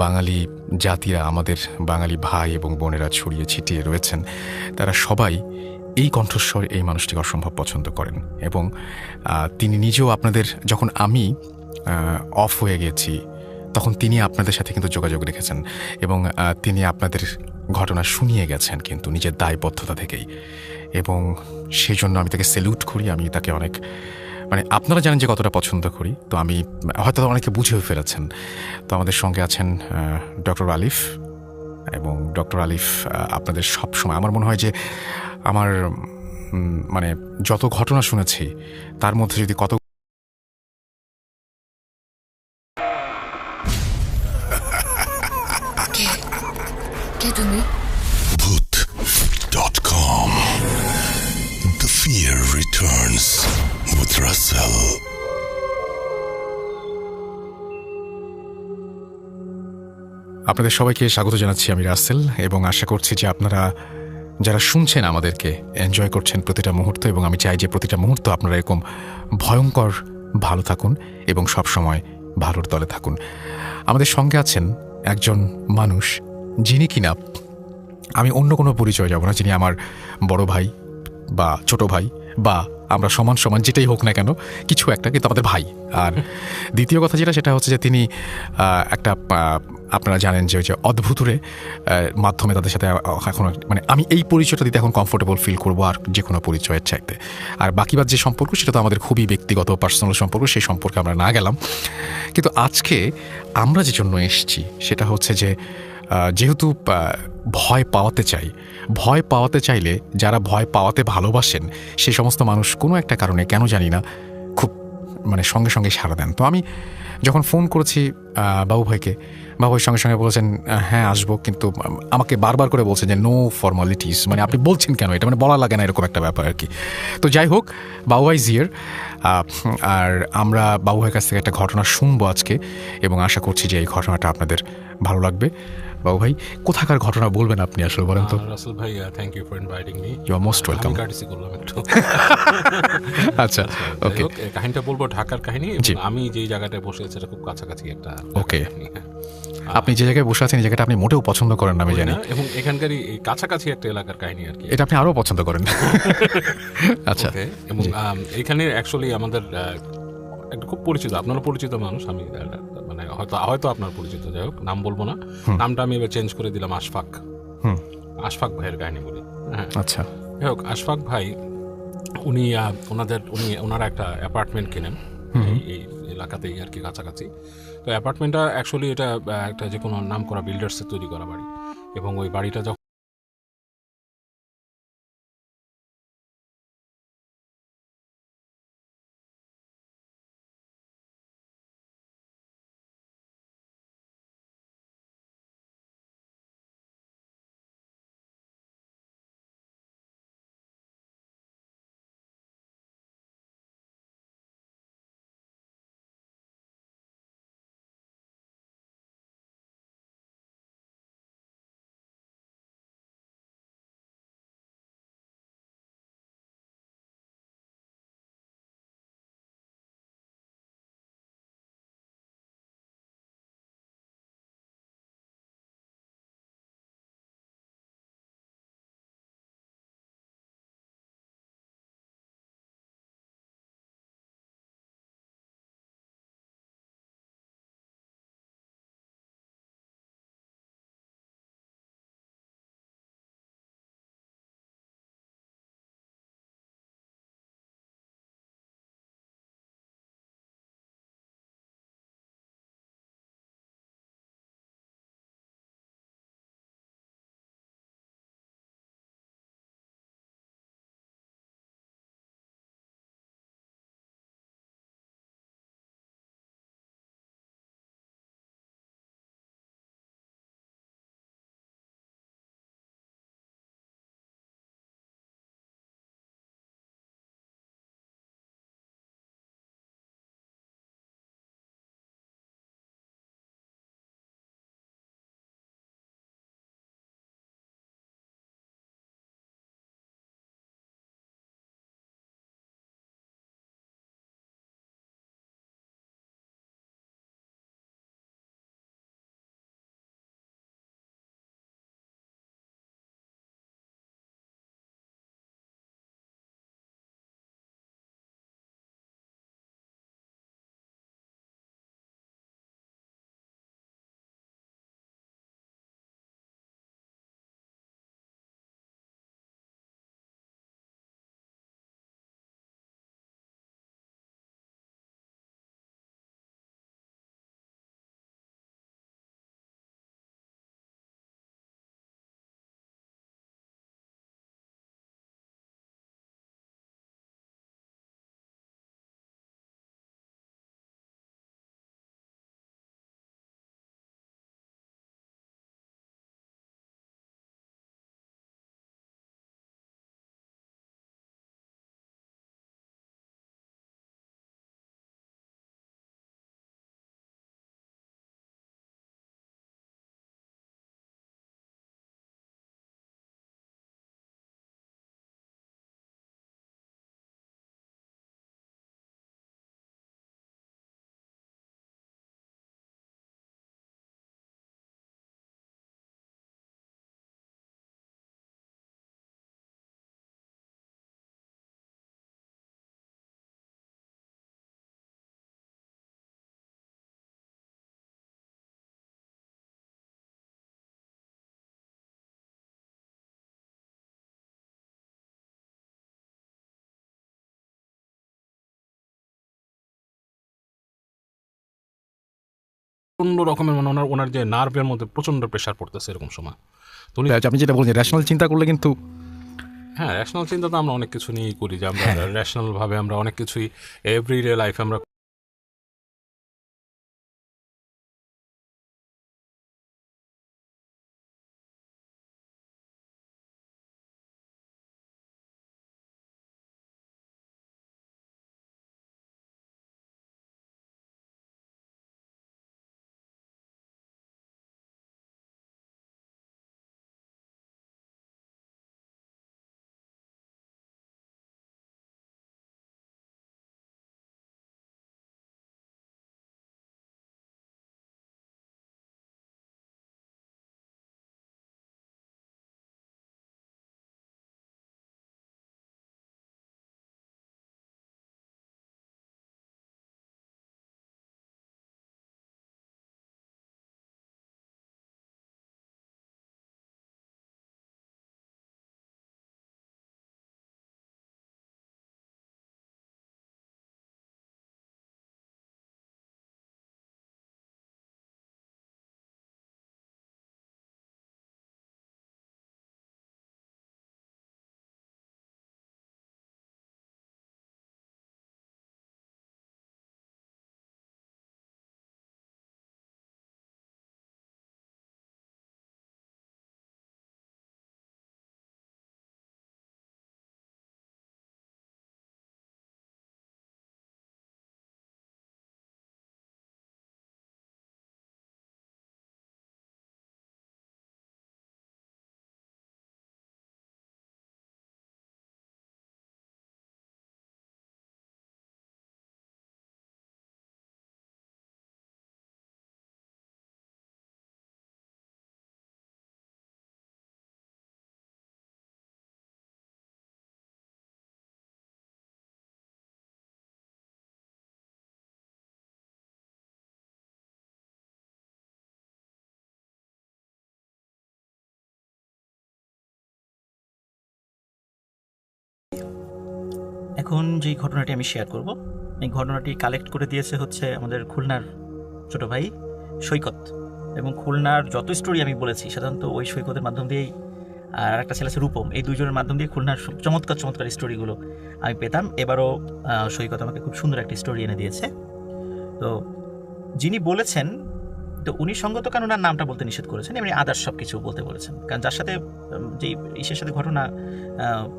বাঙালি জাতিরা, আমাদের বাঙালি ভাই এবং বোনেরা ছড়িয়ে ছিটিয়ে রয়েছেন, তারা সবাই এই কণ্ঠস্বর, এই মানুষটিকে অসম্ভব পছন্দ করেন। এবং তিনি নিজেও আপনাদের, যখন আমি অফ হয়ে গেছি তখন তিনি আপনাদের সাথে কিন্তু যোগাযোগ রেখেছেন, এবং তিনি আপনাদের ঘটনা শুনিয়ে গেছেন কিন্তু নিজের দায়বদ্ধতা থেকেই, এবং সেই জন্য আমি তাকে স্যালুট করি। আমি তাকে অনেক, মানে আপনারা জানেন যে কতটা পছন্দ করি, তো আমি হয়তো অনেকে বুঝেও ফেলেছেন। তো আমাদের সঙ্গে আছেন ডক্টর আলিফ, এবং ডক্টর আলিফ আপনাদের সব সময়, আমার মনে হয় যে আমার মানে যত ঘটনা শুনেছি তার মধ্যে যদি কত কে তুমি? Bhoot.com. The fear returns with Russell. আপনাদের সবাইকে স্বাগত জানাচ্ছি, আমি রাসেল, এবং আশা করছি যে আপনারা যারা শুনছেন আমাদেরকে এনজয় করছেন প্রতিটা মুহূর্ত, এবং আমি চাই যে প্রতিটা মুহূর্ত আপনারা এরকম ভয়ঙ্কর ভালো থাকুন এবং সবসময় ভালোর দলে থাকুন। আমাদের সঙ্গে আছেন একজন মানুষ যিনি কিনা, আমি অন্য কোনো পরিচয় যাব না, যিনি আমার বড় ভাই বা ছোট ভাই বা আমরা সমান সমান যেটাই হোক না কেন, কিছু একটা, কিন্তু আমাদের ভাই। আর দ্বিতীয় কথা যেটা, সেটা হচ্ছে যে তিনি একটা, আপনারা জানেন যে ওই যে অদ্ভুতুরে মাধ্যমে তাদের সাথে এখন, মানে আমি এই পরিচয়টা দিতে এখন কমফোর্টেবল ফিল করবো আর যে কোনো পরিচয়ের চাইতে। আর বাকিবার যে সম্পর্ক সেটা তো আমাদের খুবই ব্যক্তিগত পার্সোনাল সম্পর্ক, সেই সম্পর্কে আমরা না গেলাম। কিন্তু আজকে আমরা যে জন্য এসেছি সেটা হচ্ছে যে যেহেতু ভয় পাওয়াতে চাই, ভয় পাওয়াতে চাইলে যারা ভয় পাওয়াতে ভালোবাসেন সেই সমস্ত মানুষ কোনো একটা কারণে, কেন জানি না, খুব মানে সঙ্গে সঙ্গে সাড়া দেন। তো আমি যখন ফোন করেছি বাবু ভাইকে, বাবু ভাই সঙ্গে সঙ্গে বলেছেন হ্যাঁ আসবো, কিন্তু আমাকে বারবার করে বলছেন যে নো ফর্মালিটিস, মানে আপনি বলছেন কেন এটা, মানে বলা লাগে না এরকম একটা ব্যাপার আর কি। তো যাই হোক, বাবু ভাই জিয়ার, আর আমরা বাবু ভাইয়ের কাছ থেকে একটা ঘটনা শুনবো আজকে, এবং আশা করছি যে এই ঘটনাটা আপনাদের ভালো লাগবে। বাবু ভাই, কোথাকার ঘটনা বলবেন আপনি আসলে, বলেন তো? রাসেল ভাই, thank you for inviting me. You are most welcome. Courtesy করলাম একটু। আচ্ছা, ওকে। কাহিনীটা বলবো ঢাকার কাহিনী। জি। আমি যেই জায়গাটায় বসে আছি এটা খুব কাছাকাছি একটা। ওকে। আপনি যে জায়গায় বসে আছেন এই জায়গাটা আপনি মোটেও পছন্দ করেন না আমি জানি, এবং এখানকারই এই কাছাকাছি একটা এলাকার কাহিনী আর কি। এটা আপনি আরো পছন্দ করেন। আচ্ছা। Okay, এবং এইখানে অ্যাকচুয়ালি আমাদের একটা খুব পরিচিত, আপনারা পরিচিত মানুষ, আমি মানে হয়তো আপনার পরিচিত, যাই হোক নাম বলবো না, নামটা আমি এবার চেঞ্জ করে দিলাম, আশফাক। আশফাক ভাইয়ের কাহিনী বলি। হ্যাঁ, আচ্ছা। যাই হোক, আশফাক ভাই উনি ওনারা একটা অ্যাপার্টমেন্ট কেনেন এই এলাকাতেই আর কি, কাছাকাছি। তো অ্যাপার্টমেন্টটা অ্যাকচুয়ালি এটা একটা যে কোনো নাম করা বিল্ডার্সের তৈরি করা বাড়ি, এবং ওই বাড়িটা যখন অন্য রকমের, মানে ওনার যে নার্ভের মধ্যে প্রচন্ড প্রেশার পড়তেছে এরকম সময়। তো উনি, আপনি যেটা বলছেন রেশনাল চিন্তা করলে কিন্তু, হ্যাঁ, রেশনাল চিন্তা তো আমরা অনেক কিছু নিয়েই করি, যে আমরা রেশনাল ভাবে আমরা অনেক কিছুই এভরিডে লাইফে আমরা এখন যেই ঘটনাটি আমি শেয়ার করব, এই ঘটনাটি কালেক্ট করে দিয়েছে হচ্ছে আমাদের খুলনার ছোট ভাই সৈকত। এবং খুলনার যত স্টোরি আমি বলেছি সাধারণত ওই সৈকতের মাধ্যম দিয়েই, আর একটা ছেলে আছে রূপম, এই দুইজনের মাধ্যম দিয়ে খুলনার চমৎকার চমৎকার স্টোরিগুলো আমি পেতাম। এবারও সৈকত আমাকে খুব সুন্দর একটা স্টোরি এনে দিয়েছে। তো যিনি বলেছেন, তো উনি সঙ্গত কারণ ওনার নামটা বলতে নিষেধ করেছেন, এমনি আদার্স সব কিছু বলতে বলেছেন, কারণ যার সাথে যে ইসের সাথে ঘটনা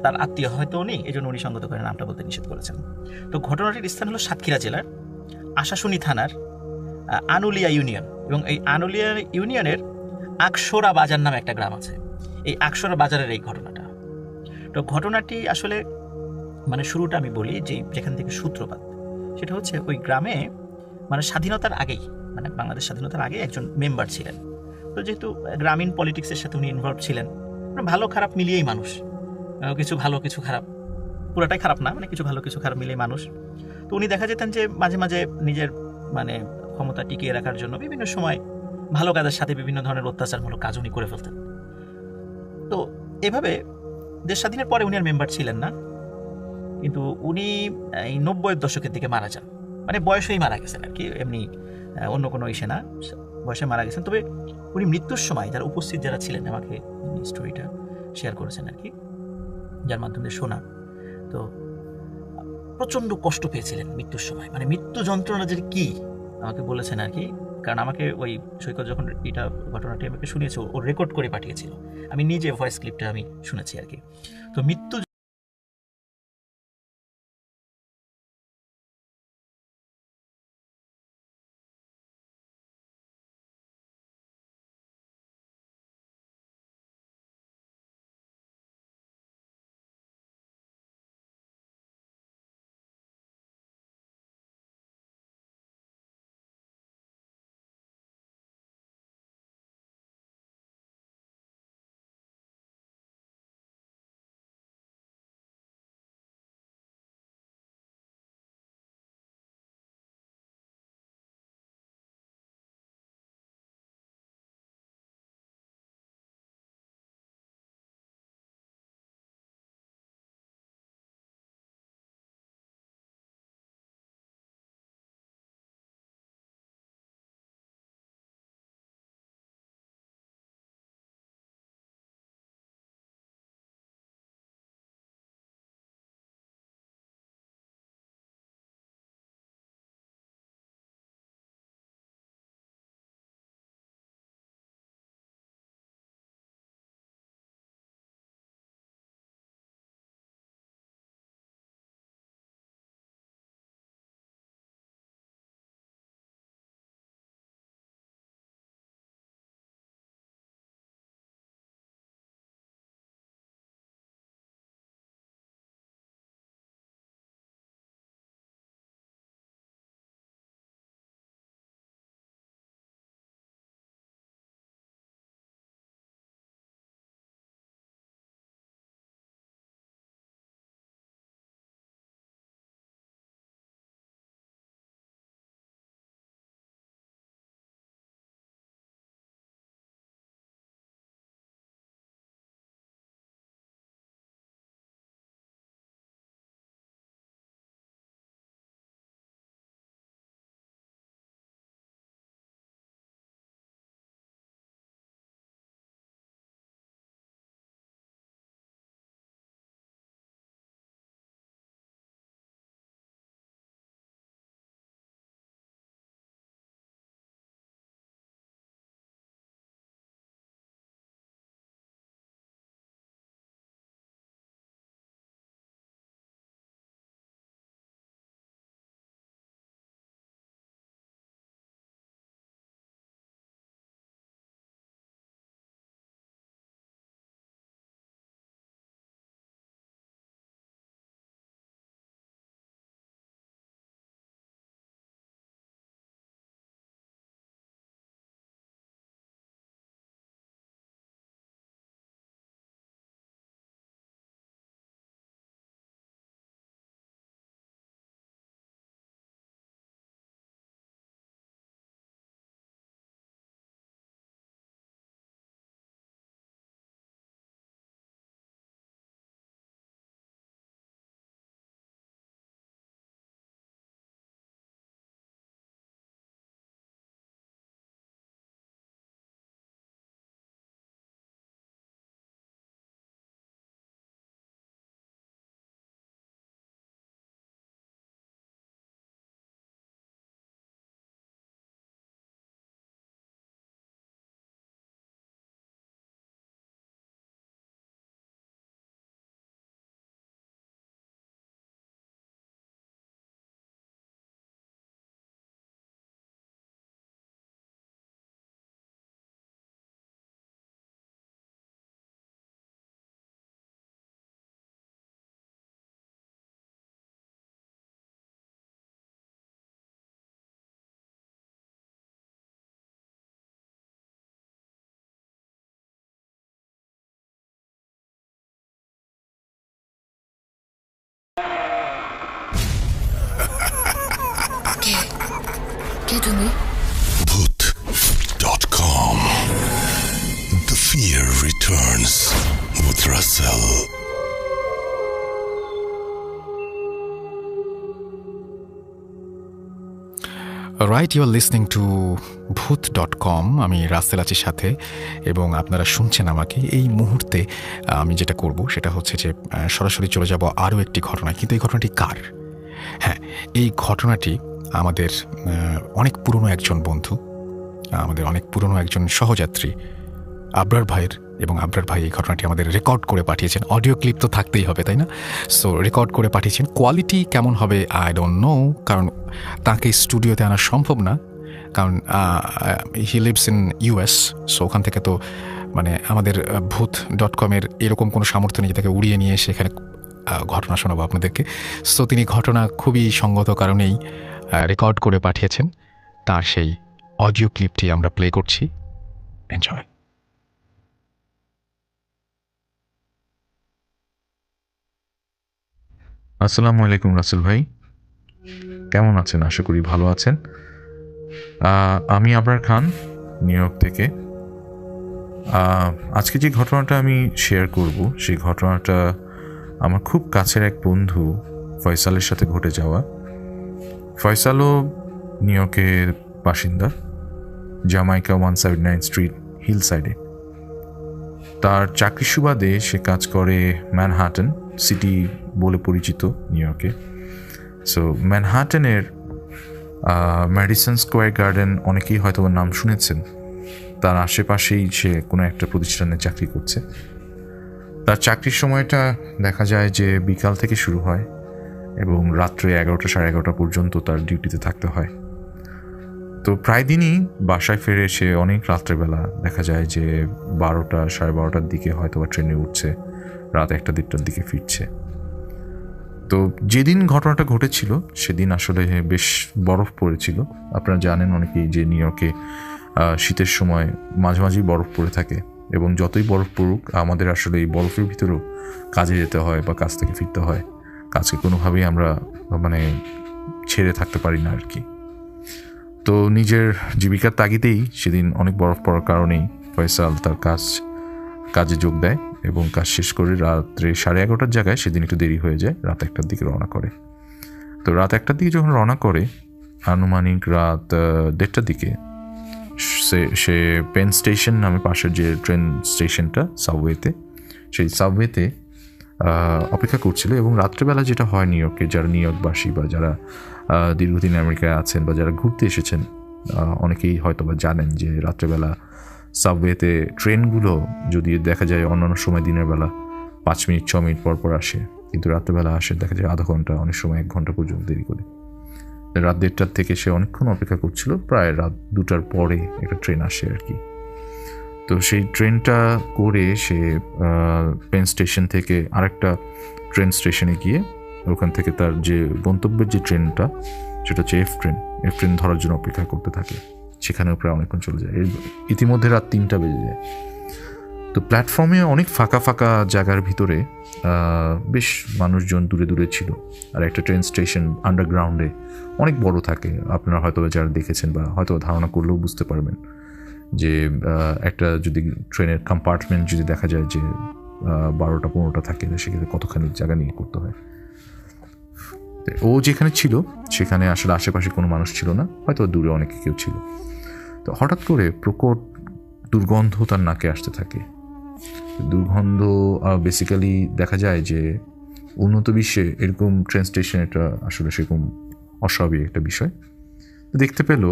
তার আত্মীয় হয়তো উনি, এই জন্য উনি সঙ্গত করে নামটা বলতে নিষেধ করেছেন। তো ঘটনাটির স্থান হলো সাতক্ষীরা জেলার আশাশুনি থানার আনুলিয়া ইউনিয়ন, এবং এই আনুলিয়া ইউনিয়নের আকসরা বাজার নামে একটা গ্রাম আছে। এই আকসরা বাজারের এই ঘটনাটা, তো ঘটনাটি আসলে মানে শুরুটা আমি বলি যে যেখান থেকে সূত্রপাত, সেটা হচ্ছে ওই গ্রামে মানে স্বাধীনতার আগেই, মানে বাংলাদেশ স্বাধীনতার আগে একজন মেম্বার ছিলেন। তো যেহেতু গ্রামীণ পলিটিক্সের সাথে উনি ইনভলভ ছিলেন, মানে ভালো খারাপ মিলিয়েই মানুষ, কিছু ভালো কিছু খারাপ, পুরাটাই খারাপ না, মানে কিছু ভালো কিছু খারাপ মিলিয়ে মানুষ। তো উনি দেখা যেতেন যে মাঝে মাঝে নিজের মানে ক্ষমতা টিকিয়ে রাখার জন্য বিভিন্ন সময় ভালো কাজের সাথে বিভিন্ন ধরনের অত্যাচারমূলক কাজ উনি করে ফেলতেন। তো এভাবে দেশ স্বাধীনের পরে উনি আর মেম্বার ছিলেন না, কিন্তু উনি এই 90-এর দশকের দিকে মারা যান, মানে বয়সেই মারা গেছেন আর কি, এমনি অন্য কোনো ইসে না, বয়সে মারা গেছেন। তবে উনি মৃত্যুর সময় যারা উপস্থিত যারা ছিলেন আমাকে স্টোরিটা শেয়ার করেছেন আর কি, যার মাধ্যমে শোনা, তো প্রচণ্ড কষ্ট পেয়েছিলেন মৃত্যুর সময়, মানে মৃত্যু যন্ত্রণা যে কি আমাকে বলেছেন আর কি। কারণ আমাকে ওই সৈকত যখন এটা ঘটনাটি আমাকে শুনিয়েছে, ও রেকর্ড করে পাঠিয়েছিল, আমি নিজে ভয়েস ক্লিপটা আমি শুনেছি আর কি। তো মৃত্যু with Russell. Right, you are listening to ভূত.com। আমি রাসেল আছি সাথে, এবং আপনারা শুনছেন আমাকে। এই মুহূর্তে আমি যেটা করব সেটা হচ্ছে যে সরাসরি চলে যাব আরও একটি ঘটনা। কিন্তু এই ঘটনাটি কার? হ্যাঁ, এই ঘটনাটি আমাদের অনেক পুরনো একজন বন্ধু, আমাদের অনেক পুরনো একজন সহযাত্রী আবরার ভাইয়ের। এবং আবরার ভাই এই ঘটনাটি আমাদের রেকর্ড করে পাঠিয়েছেন। অডিও ক্লিপ তো থাকতেই হবে, তাই না? সো রেকর্ড করে পাঠিয়েছেন। কোয়ালিটি কেমন হবে আই ডোন্ট নো, কারণ তাকে স্টুডিওতে আনা সম্ভব না, কারণ he lives in US. So ওখান থেকে তো মানে আমাদের ভূত.com-এর এরকম কোনো সামর্থ্য নেই তাকে উড়িয়ে নিয়ে সেখানে ঘটনা শোনাবো আপনাদেরকে। সো তিনি ঘটনা খুবই সঙ্গত কারণেই রেকর্ড করে পাঠিয়েছেন। তার সেই অডিও ক্লিপটি আমরা প্লে করছি। এনজয়। আসসালামু আলাইকুম রাসেল ভাই, কেমন আছেন? আশা করি ভালো আছেন। আমি আবরার খান, নিউ ইয়র্ক থেকে। আজকে যে ঘটনাটা আমি শেয়ার করব সেই ঘটনাটা আমার খুব কাছের এক বন্ধু ফয়সালের সাথে ঘটে যাওয়া। ফয়সালও নিউ ইয়র্কের বাসিন্দা, জামাইকা 179 স্ট্রিট হিল সাইডে। তার চাকরি সুবাদে সে কাজ করে ম্যানহাটন সিটি বলে পরিচিত নিউ ইয়র্কে। সো ম্যানহাটনের ম্যাডিসন স্কোয়ার গার্ডেন অনেকেই হয়তো নাম শুনেছেন। তার আশেপাশেই সে কোনো একটা প্রতিষ্ঠানে চাকরি করছে। তার চাকরির সময়টা দেখা যায় যে বিকাল থেকে শুরু হয় এবং রাত্রে 11টা সাড়ে 11টা পর্যন্ত তার ডিউটিতে থাকতে হয়। তো প্রায় দিনই বাসায় ফিরে সে অনেক রাত্রেবেলা, দেখা যায় যে 12টা সাড়ে 12টার দিকে হয়তো বা ট্রেনে উঠছে, রাত 1টা-1:30টার দিকে ফিরছে। তো যেদিন ঘটনাটা ঘটেছিল সেদিন আসলে বেশ বরফ পড়েছিল। আপনারা জানেন অনেকেই যে নিউ ইয়র্কে শীতের সময় মাঝে মাঝেই বরফ পড়ে থাকে, এবং যতই বরফ পড়ুক আমাদের আসলে এই বরফের ভিতরেও কাজে যেতে হয় বা কাজ থেকে ফিরতে হয়। কাজকে কোনোভাবেই আমরা মানে ছেড়ে থাকতে পারি না আর কি। তো নিজের জীবিকার তাগিদেই সেদিন অনেক বরফ পড়ার কারণেই ফয়সাল তার কাজে যোগ দেয় এবং কাজ শেষ করে রাত্রে 11:30টার জায়গায় সেদিন একটু দেরি হয়ে যায়, রাত 1টার দিকে রওনা করে। তো রাত 1টার দিকে যখন রওনা করে, আনুমানিক রাত 1:30টার দিকে সে পেন স্টেশন নামে পাশের যে ট্রেন স্টেশনটা সাবওয়েতে, সেই সাবওয়েতে অপেক্ষা করছিল। এবং রাত্রেবেলা যেটা হয় নিউ ইয়র্কে, যারা নিউ ইয়র্কবাসী বা যারা দীর্ঘদিন আমেরিকায় আছেন বা যারা ঘুরতে এসেছেন, অনেকেই হয়তো বা জানেন যে রাত্রেবেলা সাবওয়েতে ট্রেনগুলো যদি দেখা যায় অন্যান্য সময় দিনের বেলা 5 মিনিট 6 মিনিট পর পর আসে, কিন্তু রাত্রেবেলা আসে দেখা যায় আধা ঘন্টা, অনেক সময় 1 ঘন্টা পর্যন্ত দেরি করে। রাত 1:30টার থেকে সে অনেকক্ষণ অপেক্ষা করছিল, প্রায় রাত 2টার পরে একটা ট্রেন আসে আর কি। তো সেই ট্রেনটা করে সে পেন স্টেশন থেকে আরেকটা ট্রেন স্টেশনে গিয়ে ওখান থেকে তার যে গন্তব্যের যে ট্রেনটা সেটা হচ্ছে এফ ট্রেন ধরার জন্য অপেক্ষা করতে থাকে। সেখানেও প্রায় অনেকক্ষণ চলে যায়। ইতিমধ্যে রাত 3টা বেজে যায়। তো প্ল্যাটফর্মে অনেক ফাঁকা ফাঁকা জায়গার ভিতরে বেশ মানুষজন দূরে দূরে ছিল। আর একটা ট্রেন স্টেশন আন্ডারগ্রাউন্ডে অনেক বড় থাকে। আপনারা হয়তো যারা দেখেছেন বা হয়তো ধারণা করলেও বুঝতে পারবেন যে একটা যদি ট্রেনের কম্পার্টমেন্ট যদি দেখা যায় যে 12টা-15টা থাকে, সেক্ষেত্রে কতখানি জায়গা নিয়ে করতে হয়। ও যেখানে ছিল সেখানে আসলে আশেপাশে কোনো মানুষ ছিল না, হয়তো দূরে অনেকে কেউ ছিল। তো হঠাৎ করে প্রকট দুর্গন্ধ তার নাকে আসতে থাকে। দুর্গন্ধ বেসিক্যালি দেখা যায় যে উন্নত বিশ্বে এরকম ট্রেন স্টেশন এটা আসলে সেরকম অস্বাভাবিক একটা বিষয়। দেখতে পেল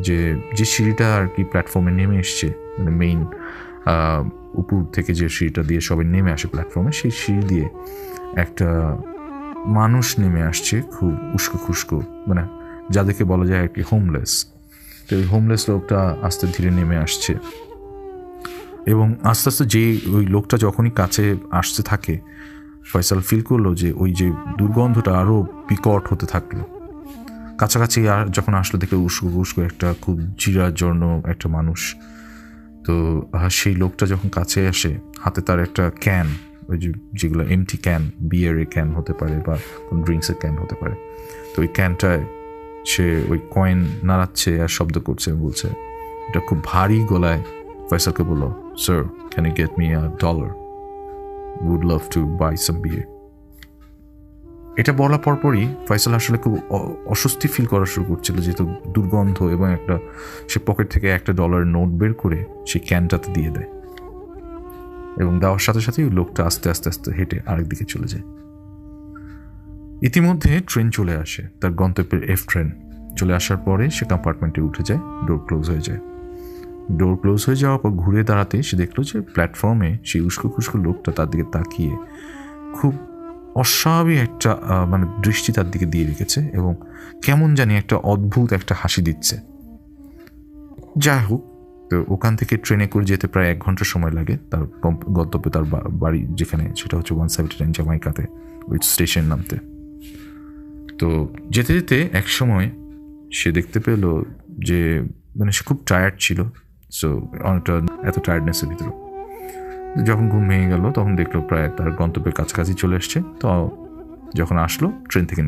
যে সিঁড়িটা আর কি প্ল্যাটফর্মে নেমে এসছে, মানে মেইন উপর থেকে যে সিঁড়িটা দিয়ে সবাই নেমে আসে প্ল্যাটফর্মে, সেই সিঁড়ি দিয়ে একটা মানুষ নেমে আসছে, খুব উস্কো খুস্কো, মানে যাদেরকে বলা যায় আর কি হোমলেস। তো ওই হোমলেস লোকটা আস্তে ধীরে নেমে আসছে এবং আস্তে আস্তে যে ওই লোকটা যখনই কাছে আসতে থাকে, ফয়সাল ফিল করলো যে ওই যে দুর্গন্ধটা আরও বিকট হতে থাকলো। কাছাকাছি আর যখন আসলো দেখে উস্কো উস্কো একটা খুব চিরাজর্ণ একটা মানুষ। তো সেই লোকটা যখন কাছে আসে, হাতে তার একটা ক্যান, ওই যেগুলো এমটি ক্যান, বিয়ারের ক্যান হতে পারে বা কোনো ড্রিঙ্কসের ক্যান হতে পারে। তো ওই ক্যানটায় সে ওই কয়েন নাড়াচ্ছে আর শব্দ করছে, বলছে, এটা খুব ভারী গলায় ফয়সালকে বললো, sir can you get me $1? would love to buy some beer. এটা বলার পরপরই ফয়সাল আসলে খুব অস্বস্তি ফিল করা শুরু করছিল, যেহেতু দুর্গন্ধ, এবং সে পকেট থেকে $1 নোট বের করে সেই ক্যানটাতে দিয়ে দেয়, এবং দেওয়ার সাথে সাথেই লোকটা আস্তে আস্তে আস্তে হেঁটে আরেকদিকে চলে যায়। ইতিমধ্যে ট্রেন চলে আসে, তার গন্তব্যের F ট্রেন চলে আসার পরে সে কম্পার্টমেন্টে উঠে যায়, ডোর ক্লোজ হয়ে যায়। ডোর ক্লোজ হয়ে যাওয়ার পর ঘুরে দাঁড়াতে সে দেখলো যে প্ল্যাটফর্মে সেই উস্কো খুস্কো লোকটা তার দিকে তাকিয়ে খুব অস্বাভাবিক একটা দৃষ্টি তার দিকে দিয়ে রেখেছে, এবং কেমন জানি একটা অদ্ভুত একটা হাসি দিচ্ছে। যাই হোক, তো ওখান থেকে ট্রেনে করে যেতে প্রায় 1 ঘন্টা সময় লাগে তার গন্তব্যে, তার বাড়ি যেখানে, সেটা হচ্ছে 179 জামাইকাতে, ওই স্টেশন নামতে। তো যেতে যেতে এক সময় সে দেখতে পেল যে সে খুব টায়ার্ড ছিল, সো অনেকটা এত টায়ার্ডনেসের ভিতরে যখন ঘুম ভেঙে গেল তখন দেখলো প্রায় তার গন্তব্যের কাছাকাছি চলে এসছে। তো যখন আসলো ট্রেন থেকে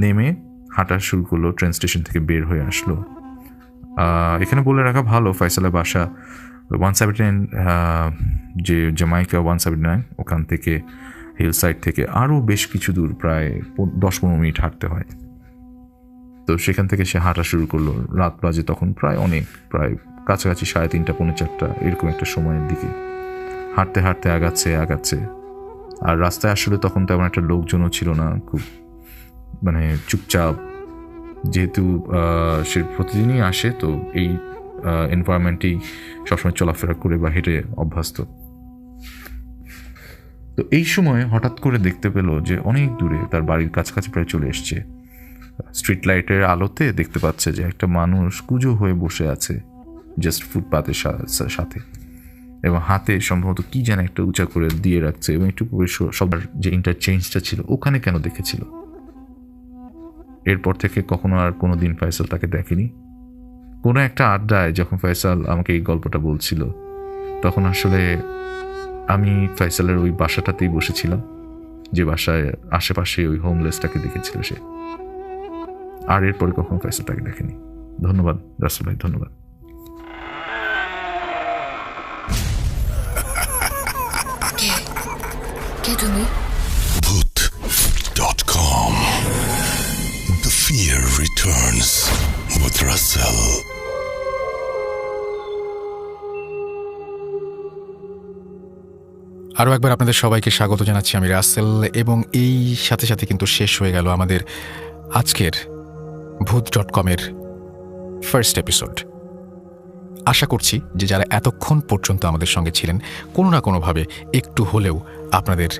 নেমে হাঁটা শুরু করলো, ট্রেন স্টেশন থেকে বের হয়ে আসলো। এখানে বলে রাখা ভালো, ফয়সালের বাসা 179, যে জামাইকা 179, ওখান থেকে হিল সাইড থেকে আরও বেশ কিছু দূর, প্রায় 10-15 মিনিট হাঁটতে হয়। তো সেখান থেকে সে হাঁটা শুরু করলো। রাত বাজে তখন প্রায় কাছাকাছি 3:30, 4:30 এরকম একটা সময়ের দিকে। হাঁটতে হাঁটতে আগাচ্ছে। আর রাস্তায় আসলে তখন তেমন একটা লোকজনও ছিল না, খুব চুপচাপ, যেহেতু সে প্রতিদিনই আসে, তো এই এনভায়রনমেন্টেই সবসময় চলাফেরা করে বা হেঁটে অভ্যস্ত। তো এই সময় হঠাৎ করে দেখতে পেল যে অনেক দূরে, তার বাড়ির কাছাকাছি প্রায় চলে এসছে, স্ট্রিট লাইটের আলোতে দেখতে পাচ্ছে যে একটা মানুষ কুঁজো হয়ে বসে আছে জাস্ট ফুটপাতের সাথে, এবং হাতে সম্ভবত কি যেন একটা উঁচা করে দিয়ে রাখছে, এবং একটু সবার যে ইন্টারচেঞ্জটা ছিল ওখানে কেন দেখেছিল। এরপর থেকে কখনো আর কোনো দিন ফয়সাল তাকে দেখেনি। কোনো একটা আড্ডায় যখন ফয়সাল আমাকে এই গল্পটা বলছিল, তখন আসলে আমি ফয়সালের ওই বাসাটাতেই বসেছিলাম, যে বাসায় আশেপাশে ওই হোমলেসটাকে দেখেছিল সে। আর এরপরে কখনো ফয়সাল তাকে দেখেনি। ধন্যবাদ রাসেল ভাই, ধন্যবাদ। কে তুমি? Bhoot.com. The fear returns with Russell. আরও একবার আপনাদের সবাইকে স্বাগত জানাচ্ছি, আমি রাসেল, এবং এই সাথে সাথে কিন্তু শেষ হয়ে গেল আমাদের আজকের Bhoot.com-এর ফার্স্ট এপিসোড। আশা করছি যে যারা এতক্ষণ পর্যন্ত আমাদের সঙ্গে ছিলেন, কোনো না কোনোভাবে একটু হলেও আপনাদের